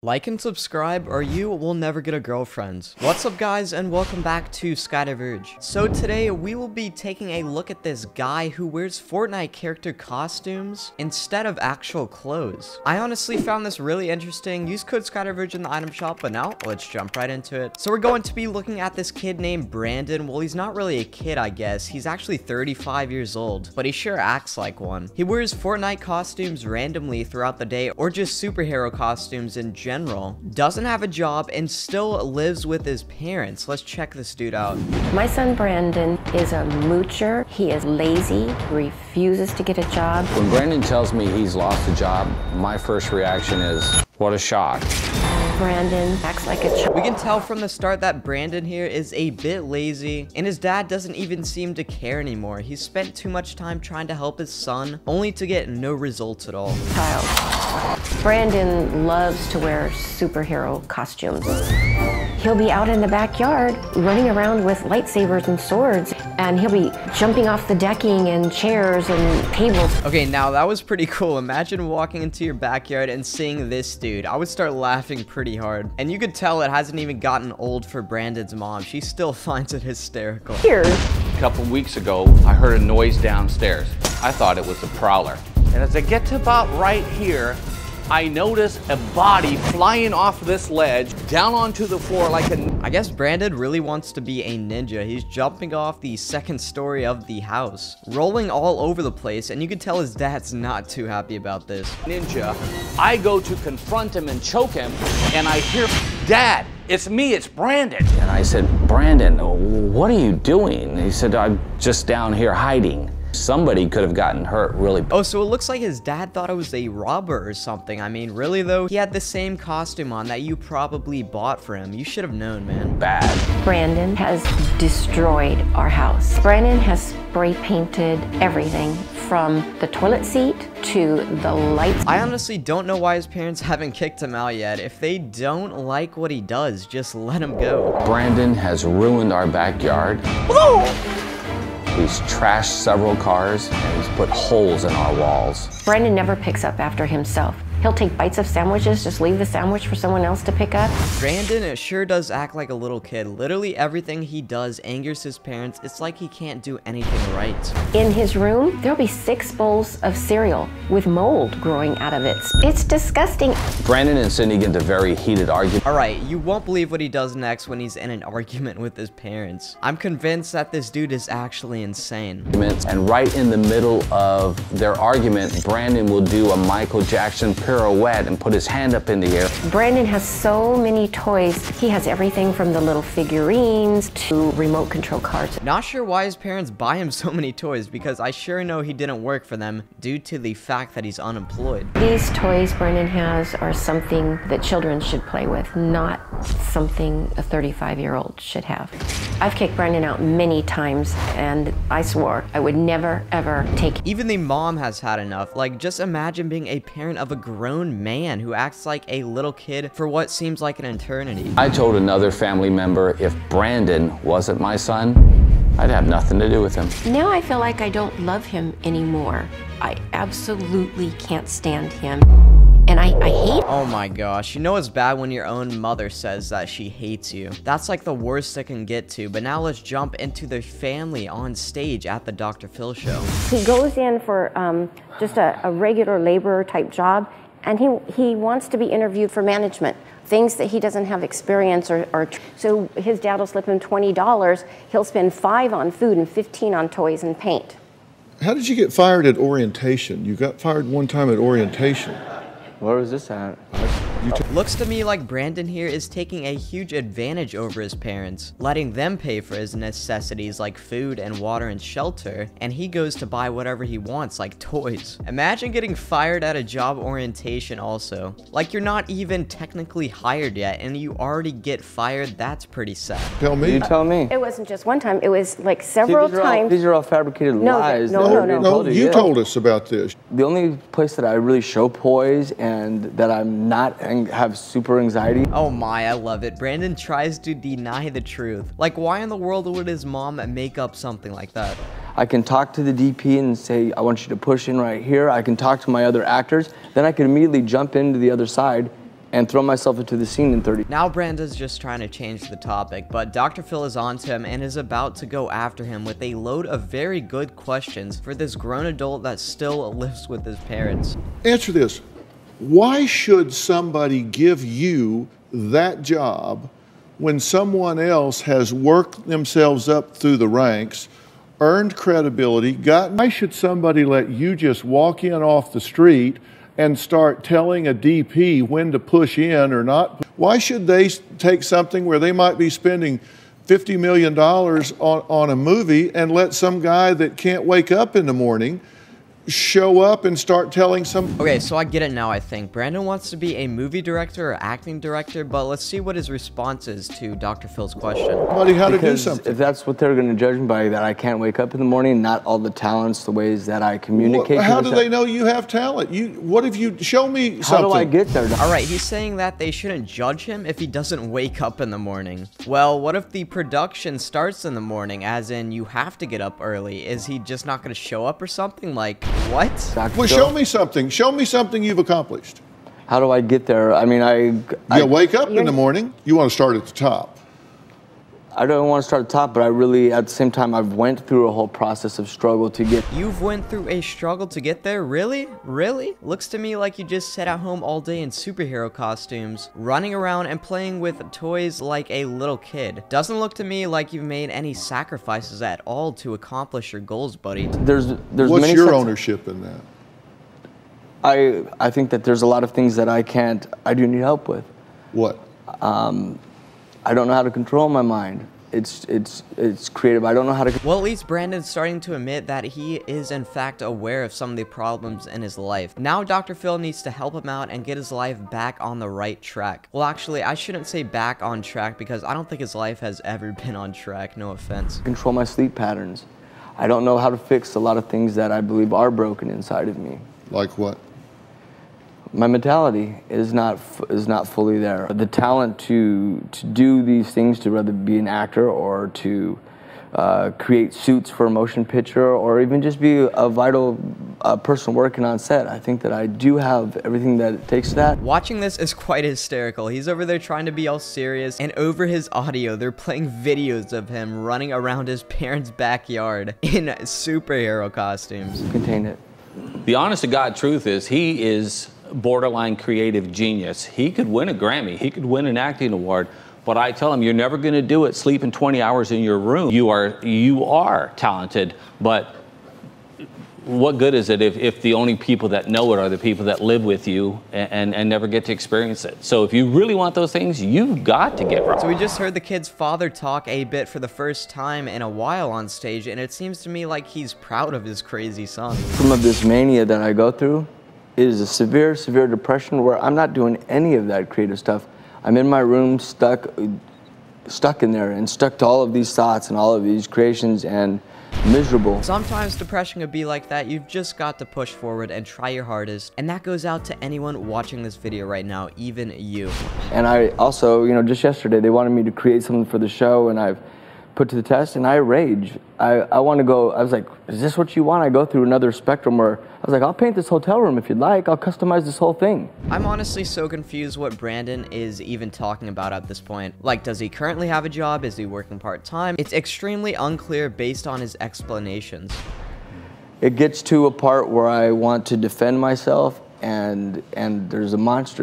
Like and subscribe or you will never get a girlfriend. What's up guys and welcome back to SkyDiverge. So today we will be taking a look at this guy who wears Fortnite character costumes instead of actual clothes. I honestly found this really interesting. Use code SkyDiverge in the item shop, but now let's jump right into it. So we're going to be looking at this kid named Brandon. Well, he's not really a kid, I guess. He's actually 35 years old, but he sure acts like one. He wears Fortnite costumes randomly throughout the day or just superhero costumes in general, doesn't have a job, and still lives with his parents. Let's check this dude out. My son Brandon is a moocher. He is lazy, refuses to get a job. When Brandon tells me he's lost a job, my first reaction is, what a shock. Brandon acts like a child. We can tell from the start that Brandon here is a bit lazy, and his dad doesn't even seem to care anymore. He's spent too much time trying to help his son, only to get no results at all. Brandon loves to wear superhero costumes. He'll be out in the backyard running around with lightsabers and swords, and he'll be jumping off the decking and chairs and tables. Okay, now that was pretty cool. Imagine walking into your backyard and seeing this dude. I would start laughing pretty hard. And you could tell it hasn't even gotten old for Brandon's mom. She still finds it hysterical. Here. A couple weeks ago, I heard a noise downstairs. I thought it was a prowler. And as I get to about right here, I notice a body flying off this ledge down onto the floor like a... I guess Brandon really wants to be a ninja. He's jumping off the second story of the house, rolling all over the place, and you can tell his dad's not too happy about this. Ninja. I go to confront him and choke him, and I hear, "Dad, it's me, it's Brandon." And I said, Brandon, what are you doing? And he said, I'm just down here hiding. Somebody could have gotten hurt really bad. Oh, so it looks like his dad thought it was a robber or something. I mean, really though? He had the same costume on that you probably bought for him. You should have known, man. Bad. Brandon has destroyed our house. Brandon has spray painted everything from the toilet seat to the lights. I honestly don't know why his parents haven't kicked him out yet. If they don't like what he does, just let him go. Brandon has ruined our backyard. He's trashed several cars, and he's put holes in our walls. Brandon never picks up after himself. He'll take bites of sandwiches, just leave the sandwich for someone else to pick up. Brandon sure does act like a little kid. Literally everything he does angers his parents. It's like he can't do anything right. In his room, there'll be 6 bowls of cereal with mold growing out of it. It's disgusting. Brandon and Cindy get into very heated argument. Alright, you won't believe what he does next when he's in an argument with his parents. I'm convinced that this dude is actually insane. And right in the middle of their argument, Brandon will do a Michael Jackson pirouette and put his hand up in the air. Brandon has so many toys. He has everything from the little figurines to remote control cars. Not sure why his parents buy him so many toys, because I sure know he didn't work for them due to the fact that he's unemployed. These toys Brandon has are something that children should play with, not something a 35-year-old should have. I've kicked Brandon out many times, and I swore I would never, ever take. Even the mom has had enough. Like, just imagine being a parent of a grown man who acts like a little kid for what seems like an eternity. I told another family member if Brandon wasn't my son, I'd have nothing to do with him. Now I feel like I don't love him anymore. I absolutely can't stand him. And I hate. Oh my gosh, you know it's bad when your own mother says that she hates you. That's like the worst it can get to. But now let's jump into the family on stage at the Dr. Phil show. He goes in for just a regular laborer type job, and he wants to be interviewed for management. Things that he doesn't have experience or so his dad will slip him $20. He'll spend $5 on food and $15 on toys and paint. How did you get fired at orientation? You got fired one time at orientation. Where was this at? Looks to me like Brandon here is taking a huge advantage over his parents, letting them pay for his necessities like food and water and shelter, and he goes to buy whatever he wants, like toys. Imagine getting fired at a job orientation also. Like, you're not even technically hired yet, and you already get fired. That's pretty sad. Tell me. You tell me. It wasn't just one time, it was like several times. These are all fabricated lies. No, you told us about this. The only place that I really show poise and that I'm not and have super anxiety. Oh my, I love it. Brandon tries to deny the truth. Like, why in the world would his mom make up something like that? I can talk to the DP and say, I want you to push in right here. I can talk to my other actors. Then I can immediately jump into the other side and throw myself into the scene in 30. Now Brandon's just trying to change the topic, but Dr. Phil is on to him and is about to go after him with a load of very good questions for this grown adult that still lives with his parents. Answer this. Why should somebody give you that job when someone else has worked themselves up through the ranks, earned credibility, why should somebody let you just walk in off the street and start telling a DP when to push in or not? Why should they take something where they might be spending $50 million on a movie and let some guy that can't wake up in the morning show up and start telling some... Okay, so I get it now, I think. Brandon wants to be a movie director or acting director, but let's see what his response is to Dr. Phil's question. Somebody how to do Because something. if that's what they're going to judge me by, that I can't wake up in the morning, not all the talents, the ways that I communicate. How do they know you have talent? What if you show me something? How do I get there? All right, he's saying that they shouldn't judge him if he doesn't wake up in the morning. Well, what if the production starts in the morning, as in you have to get up early? Is he just not going to show up or something? Like, what? Well, show me something. Show me something you've accomplished. How do I get there? I mean, You wake up in the morning. You want to start at the top. I don't want to start at the top, but I really, at the same time, I've went through a whole process of struggle to get. You've went through a struggle to get there? Really? Really? Looks to me like you just sat at home all day in superhero costumes, running around and playing with toys like a little kid. Doesn't look to me like you've made any sacrifices at all to accomplish your goals, buddy. There's What's many your sets- ownership in that? I think that there's a lot of things that I do need help with. What? I don't know how to control my mind. It's creative. I don't know how to. Well, at least Brandon's starting to admit that he is in fact aware of some of the problems in his life. Now Dr. Phil needs to help him out and get his life back on the right track. Well, actually, I shouldn't say back on track because I don't think his life has ever been on track, no offense. Control my sleep patterns. I don't know how to fix a lot of things that I believe are broken inside of me. Like what? My mentality is not fully there. The talent to do these things, to rather be an actor or to create suits for a motion picture or even just be a vital person working on set. I think that I do have everything that it takes to that. Watching this is quite hysterical. He's over there trying to be all serious, and over his audio, they're playing videos of him running around his parents' backyard in superhero costumes. Contain it. The honest to God truth is he is borderline creative genius. He could win a Grammy. He could win an acting award. But I tell him, you're never going to do it sleeping 20 hours in your room. You are talented, but what good is it if the only people that know it are the people that live with you and never get to experience it? So if you really want those things, you've got to get right. So we just heard the kid's father talk a bit for the first time in a while on stage, and it seems to me like he's proud of his crazy son. Some of this mania that I go through is a severe depression where I'm not doing any of that creative stuff. I'm in my room stuck in there and stuck to all of these thoughts and all of these creations and miserable. Sometimes depression could be like that. You've just got to push forward and try your hardest. And that goes out to anyone watching this video right now, even you. And I also, just yesterday, they wanted me to create something for the show, and I've put to the test, and I rage. I want to go, I was like, is this what you want? I go through another spectrum where I was like, I'll paint this hotel room if you'd like. I'll customize this whole thing. I'm honestly so confused what Brandon is even talking about at this point. Like, does he currently have a job? Is he working part-time? It's extremely unclear based on his explanations. It gets to a part where I want to defend myself, and there's a monster